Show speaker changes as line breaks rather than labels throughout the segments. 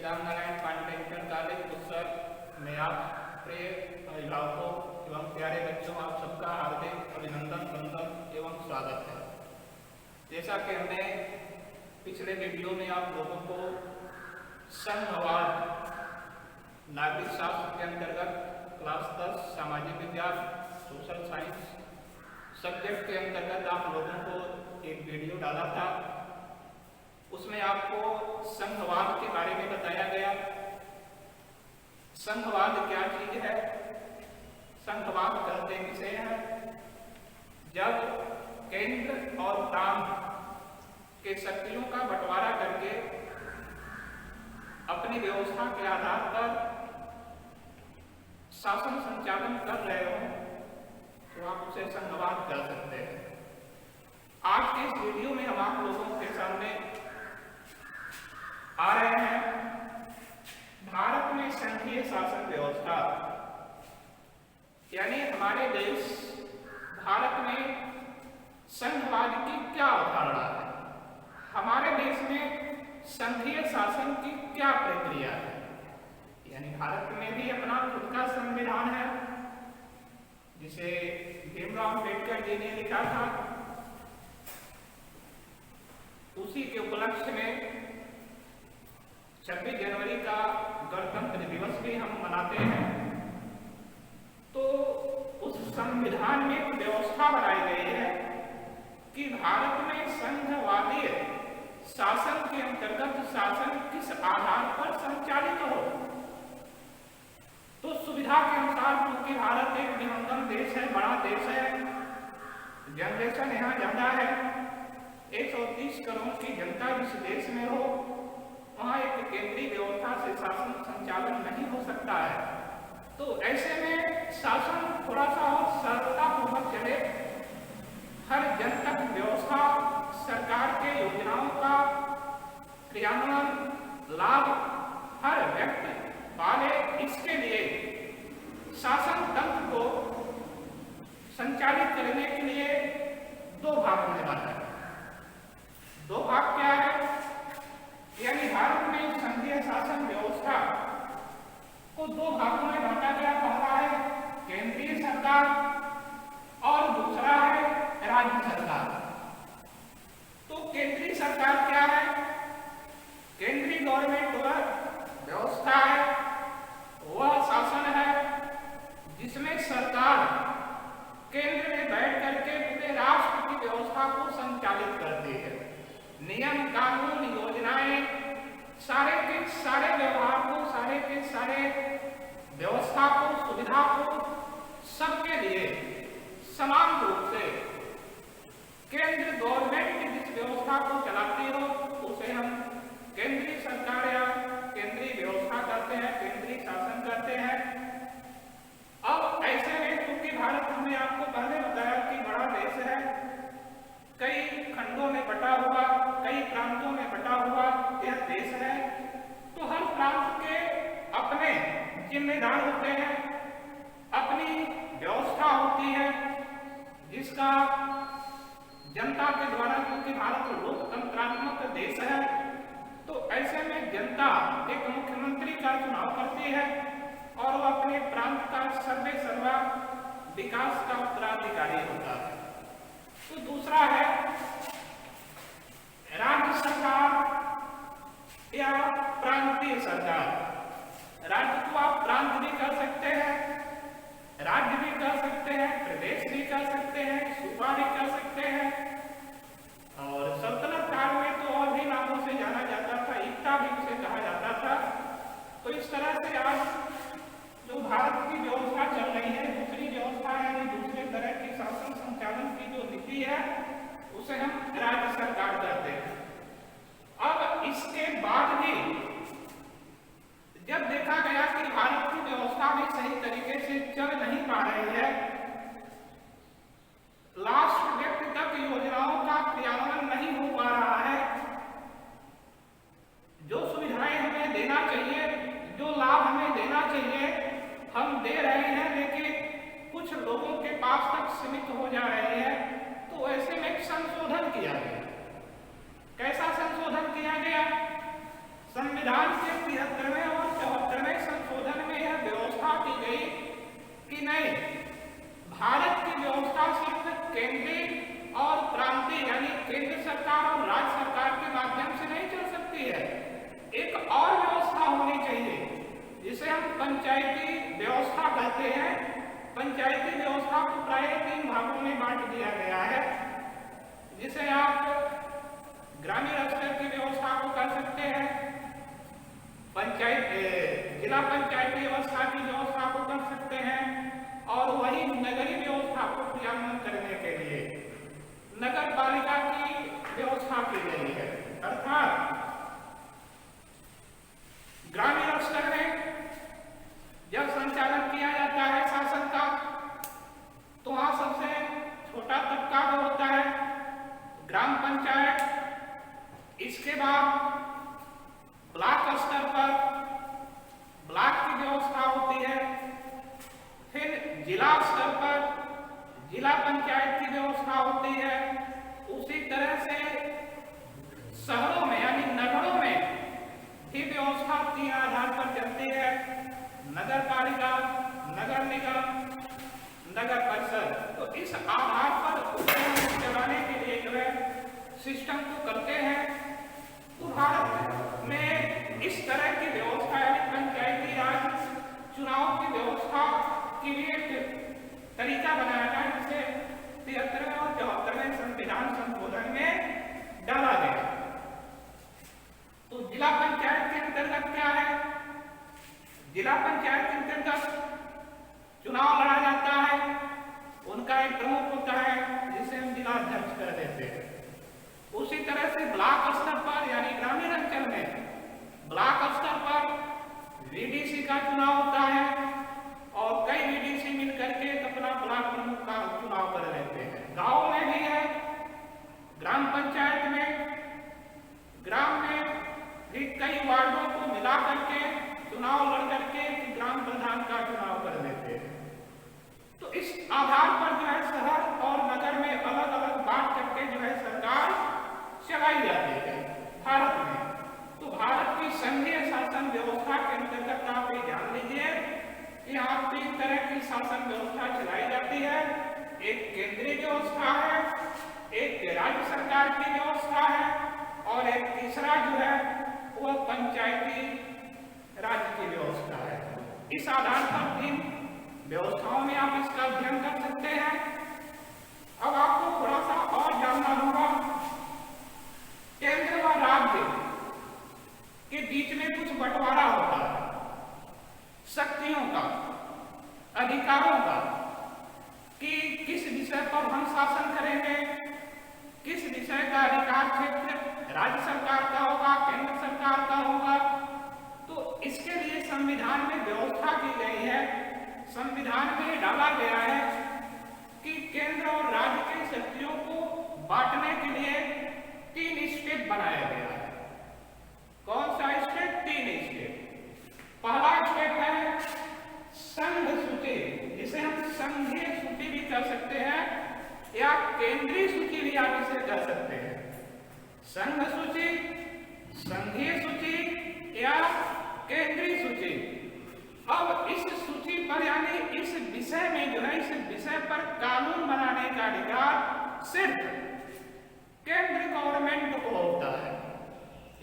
Ramnarayan Pandey inter college बुसर में आप प्रिय अभिभावकों एवं प्यारे बच्चों आप सबका हार्दिक अभिनंदन वंदन एवं स्वागत है। जैसा कि हमने पिछले वीडियो में आप लोगों को संघवाद नागरिक शास्त्र के अंतर्गत क्लास 10 सामाजिक विज्ञान सोशल साइंस सब्जेक्ट के अंतर्गत आप लोगों को एक वीडियो डाला था। उसमें आपको संघवाद के बारे में बताया गया। संघवाद क्या चीज है, संघवाद कहते किसे हैं? जब केंद्र और प्रांत के शक्तियों का बंटवारा करके अपनी व्यवस्था के आधार पर शासन संचालन कर रहे हो तो आप उसे संघवाद कह सकते हैं। आज के इस वीडियो में हम आप लोगों के सामने आ रहे हैं भारत में संघीय शासन व्यवस्था, यानी हमारे देश भारत में संघवाद की क्या अवधारणा है, हमारे देश में संघीय शासन की क्या प्रक्रिया है। यानी भारत में भी अपना खुद का संविधान है जिसे भीमराव अम्बेडकर जी ने लिखा था। उसी के उपलक्ष्य में 26 जनवरी का गणतंत्र दिवस भी हम मनाते हैं। तो उस संविधान में एक व्यवस्था बनाई गई है कि भारत में संघवादी शासन के अंतर्गत शासन किस आधार पर संचालित हो। तो सुविधा के अनुसार, क्योंकि भारत एक विहंगम देश है, बड़ा देश है, जनरेशन यहाँ ज्यादा है, 130 करोड़ की जनता जिस देश में हो वहाँ एक केंद्रीय व्यवस्था से शासन संचालन नहीं हो सकता है। तो ऐसे में शासन थोड़ा सा और सरलता पूर्वक चले, हर जनतक व्यवस्था सरकार के योजनाओं का क्रियान्वयन लाभ हर व्यक्ति पाले, इसके लिए शासन तंत्र को संचालित करने के लिए दो भाग में बांटा है। दो भाग क्या है? यानी भारत में संघीय शासन व्यवस्था को दो भागों में बांटा गया। पहला है केंद्रीय सरकार और दूसरा है राज्य सरकार। तो केंद्रीय सरकार क्या है? केंद्रीय गवर्नमेंट व्यवस्था है, वह शासन है जिसमें सरकार केंद्र में बैठ करके पूरे राष्ट्र की व्यवस्था को संचालित करती है। नियम कानून योजनाएं सारे के सारे व्यवहार को, सारे के सारे व्यवस्था को, सुविधा को सबके लिए समान रूप से केंद्र गवर्नमेंट जिस व्यवस्था को चलाती हो उसे हम केंद्रीय सरकार या केंद्रीय व्यवस्था करते हैं, केंद्रीय शासन करते हैं। अब ऐसे में क्योंकि भारत, हमने आपको पहले बताया कि बड़ा देश है, कई खंडों में बटा हुआ, कई प्रांतों में बटा हुआ यह देश है। तो हर प्रांत के अपने जिम्मेदार होते हैं, अपनी व्यवस्था होती है जिसका जनता के द्वारा, क्योंकि भारत लोकतंत्रात्मक देश है, तो ऐसे में जनता एक मुख्यमंत्री का चुनाव करती है और वह अपने प्रांत का सर्वे सर्वा विकास का उत्तराधिकारी होता है। तो दूसरा है राज्य सरकार या प्रांतीय सरकार। राज्य को आप प्रांत भी कह सकते हैं, राज्य भी कह सकते हैं, प्रदेश भी कह सकते हैं, सूबा भी कह सकते हैं। और सल्तनत काल में तो और भी नामों से जाना जाता था, इक्ता भी उसे कहा जाता था। तो इस तरह से आज जो भारत की व्यवस्था चल रही है, दूसरी व्यवस्था यानी दूसरे तरह की शासन संचालन की जो नीति है उसे हम राज्य सरकार कहते हैं। अब इसके बाद भी जब देखा गया कि भारत की व्यवस्था भी सही तरीके से चल नहीं पा रही है, लास्ट व्यक्ति तक योजनाओं का क्रियान्वयन नहीं हो पा रहा है, जो सुविधाएं हमें देना चाहिए, जो लाभ हमें देना चाहिए हम दे रहे हैं, लेकिन कुछ लोगों के पास तक सीमित हो जा रहे हैं। तो ऐसे में एक संशोधन किया गया। कैसा संशोधन किया गया? संविधान के 73 सरकार और राज्य सरकार के माध्यम से नहीं चल सकती है। एक और व्यवस्था होनी चाहिए जिसे हम पंचायती व्यवस्था कहते हैं। पंचायती व्यवस्था को प्राय 3 भागों में बांट दिया गया है, जिसे आप ग्रामीण स्तर की व्यवस्था को कर सकते हैं, जिला पंचायती व्यवस्था की व्यवस्था को कर सकते हैं, और वही नगरीय व्यवस्था को क्रियान्वयन करने के लिए नगर पालिका की व्यवस्था की गई है। अर्थात ग्रामीण स्तर में जब संचालन किया जाता है शासन का, तो वहां सबसे छोटा तबका जो होता है ग्राम पंचायत। इसके बाद ब्लॉक स्तर पर ब्लॉक की व्यवस्था होती है, फिर जिला स्तर पर जिला पंचायत की व्यवस्था होती है। उसी तरह से शहरों में यानी नगरों में भी व्यवस्था 3 आधार पर चलती है: नगर पालिका, नगर निगम, नगर परिषद। तो इस आधार पर उसे चलाने के लिए जो है सिस्टम को करते हैं। तो भारत में इस तरह की व्यवस्था यानी पंचायती राज चुनाव की व्यवस्था के लिए एक तरीका बनाया गया, जिसे 73वें और 74वें संविधान संशोधन में डाला गया। तो जिला पंचायत के अंतर्गत क्या है? जिला पंचायत के अंतर्गत चुनाव लड़ा जाता है, उनका एक प्रमुख होता है जिसे हम जिला अध्यक्ष कर देते हैं। उसी तरह से ब्लॉक स्तर पर यानी ग्रामीण अंचल में ब्लॉक स्तर पर वीडीसी का चुनाव होता है, और कई वीडीसी मिलकर के अपना ब्लॉक प्रमुख का चुनाव कर लेते हैं। गांव में भी है, ग्राम पंचायत में, ग्राम में भी कई वार्डों को मिला करके चुनाव लड़ करके ग्राम प्रधान का चुनाव कर लेते हैं। तो इस आधार पर जो है शहर और नगर में अलग अलग बांट करके जो है सरकार चलाई जाती है भारत में। तो भारत की संघीय शासन व्यवस्था के अंतर्गत आप ये जान लीजिए कि यहाँ 3 तरह की शासन व्यवस्था चलाई जाती है। एक केंद्रीय व्यवस्था है, एक राज्य सरकार की व्यवस्था है, और एक तीसरा जो है वह पंचायती राज की व्यवस्था है। इस आधार पर 3 व्यवस्थाओं में आप इसका अध्ययन कर सकते हैं। अब आपको थोड़ा सा और जानना होगा, केंद्र व राज्य के बीच में कुछ बंटवारा होता है शक्तियों का, अधिकारों का, कि किस विषय पर हम शासन करेंगे, किस विषय का अधिकार क्षेत्र राज्य सरकार का होगा, केंद्र सरकार का होगा। तो इसके लिए संविधान में व्यवस्था की गई है। संविधान में डाला गया है कि केंद्र और राज्य की शक्तियों को बांटने के लिए 3 स्टेप बनाया गया है। कौन सा स्टेप? 3 स्टेप। पहला स्टेप है संघ सूची, जिसे हम संघीय सूची भी कह सकते हैं या केंद्रीय सूची भी आप इसे कह सकते हैं। संघ सूची, संघीय सूची या केंद्रीय सूची। अब इस सूची पर यानी इस विषय में जो है इस विषय पर कानून बनाने का अधिकार सिर्फ केंद्र गवर्नमेंट को होता है।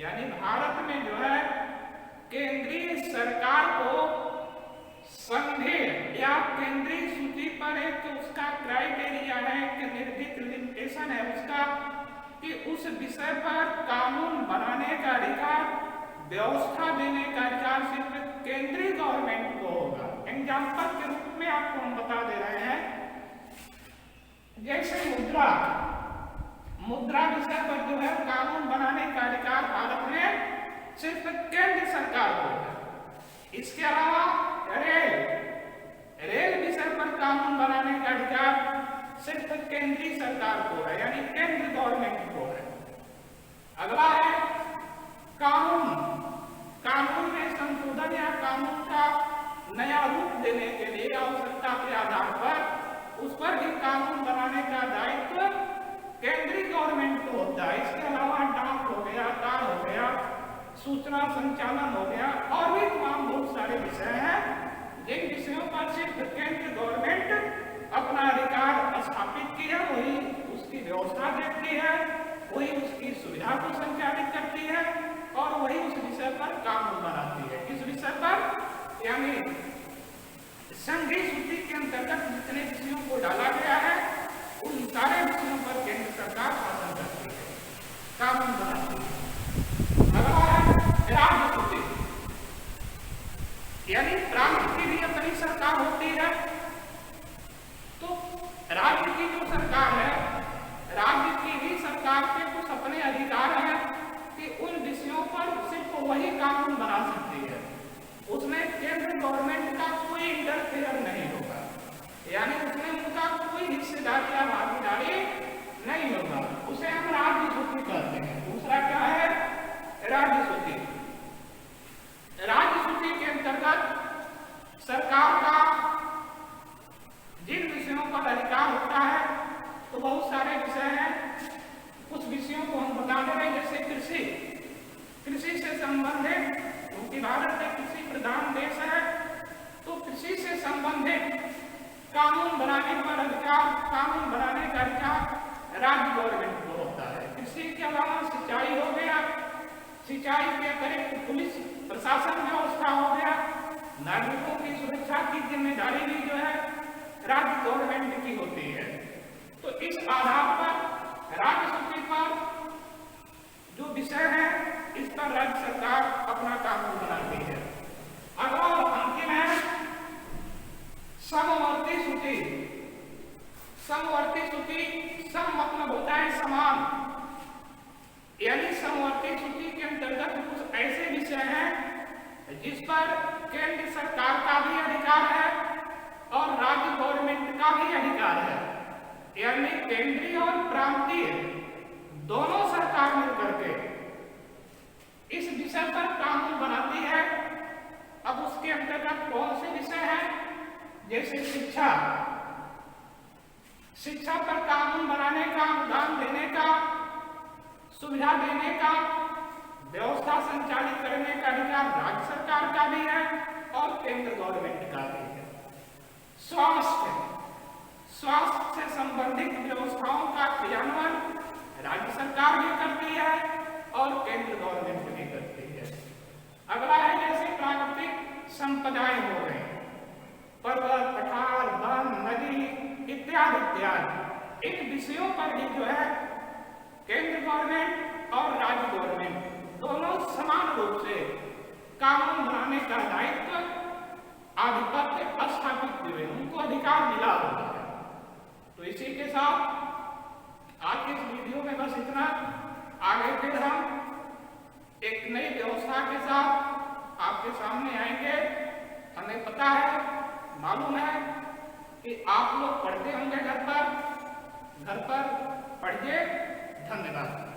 यानी भारत में जो है केंद्रीय सरकार को संघीय या केंद्रीय सूची पर एक उसका क्राइटेरिया है, एक निर्दिष्ट लिमिटेशन है उसका, कि उस विषय पर कानून बनाने का अधिकार, व्यवस्था देने का अधिकार सिर्फ केंद्रीय गवर्नमेंट को होगा। एग्जाम्पल के रूप में आपको हम बता दे रहे हैं, जैसे मुद्रा विषय पर जो है कानून बनाने का अधिकार भारत में सिर्फ केंद्र सरकार को है। इसके अलावा रेल विषय पर कानून बनाने का अधिकार सिर्फ केंद्रीय सरकार को है, यानी केंद्र गवर्नमेंट को है। अगला है कानून में संशोधन या कानून का नया रूप देने के लिए आवश्यकता के आधार पर उस पर भी कानून बनाने का दायित्व केंद्रीय गवर्नमेंट को होता है। इसके अलावा डाक हो गया, कार हो गया, सूचना संचालन हो गया, और भी तमाम बहुत सारे विषय हैं जिन विषयों पर सिर्फ केंद्र गवर्नमेंट अपना अधिकार स्थापित किया, वही उसकी व्यवस्था देखती है, वही उसकी सुविधा को संचालित करती है और वही उस विषय पर कानून बनाती है। इस विषय पर यानी संघीय सूची के अंतर्गत जितने विषयों को डाला गया है उन सारे विषयों पर केंद्र सरकार शासन करती है, कानून बनाती है। अगला है राज्य सूची, यानी प्रांत की भी अपनी सरकार होती है। तो राज्य की जो सरकार है, राज्य की ही सरकार के कुछ अपने अधिकार हैं कि उन विषयों पर सिर्फ वही कानून बना सकती है, उसमें केंद्र गवर्नमेंट का कोई इंटरफेयर नहीं होगा, यानी उसमें उनका कोई हिस्सेदारी या भागीदारी नहीं होगा। उसे हम राज्य सूची कहते हैं। दूसरा क्या है? राज्य सूची। राज्य सूची के अंतर्गत सरकार का जिन विषयों पर अधिकार होता है तो बहुत सारे विषय हैं। कुछ विषयों को हम बता दे रहे हैं, जैसे कृषि, कृषि से संबंधित, क्योंकि भारत एक कृषि प्रधान देश है, तो कृषि से संबंधित कानून बनाने पर अधिकार, कानून बनाने का अधिकार राज्य गवर्नमेंट को होता है। कृषि के अलावा सिंचाई हो गया, सिंचाई के अतिरिक्त पुलिस प्रशासन व्यवस्था हो गया, नागरिकों की सुरक्षा की जिम्मेदारी भी जो है राज्य गवर्नमेंट की होती है। तो इस आधार पर राज्य सूची पर जो विषय है इस पर राज्य सरकार अपना कानून बनाती है। अगला अंतिम है समवर्ती सूची। समवर्ती सूची, सम मतलब होता है समान, यानी समवर्ती सूची के अंतर्गत कुछ ऐसे विषय हैं जिस पर केंद्र सरकार का भी अधिकार है और राज्य गवर्नमेंट का भी अधिकार है, यानी केंद्रीय और प्रांतीय दोनों सरकार मिलकर के इस विषय पर कानून बनाती है। अब उसके अंतर्गत कौन से विषय हैं? जैसे शिक्षा, शिक्षा पर कानून बनाने का, अनुदान देने का, सुविधा देने का, व्यवस्था संचालित करने का अधिकार राज्य सरकार का भी है और केंद्र गवर्नमेंट का भी है। स्वास्थ्य, स्वास्थ्य से संबंधित व्यवस्थाओं का क्रियान्वयन राज्य सरकार भी करती है और केंद्र गवर्नमेंट भी करती है। अगला है जैसे प्राकृतिक संपदाएं हो गई, पर्वत, पठार, वन, नदी इत्यादि इत्यादि, इन विषयों पर भी जो है केंद्र गवर्नमेंट और राज्य गवर्नमेंट दोनों समान रूप से कानून बनाने का दायित्व, आधिपत्य स्थापित हुए, उनको अधिकार मिला हुआ है। तो इसी के साथ आज के इस वीडियो में बस इतना। आगे फिर हम एक नई व्यवस्था के साथ आपके सामने आएंगे। हमें पता है, मालूम है कि आप लोग पढ़ते होंगे घर पर पढ़िए। धन्यवाद।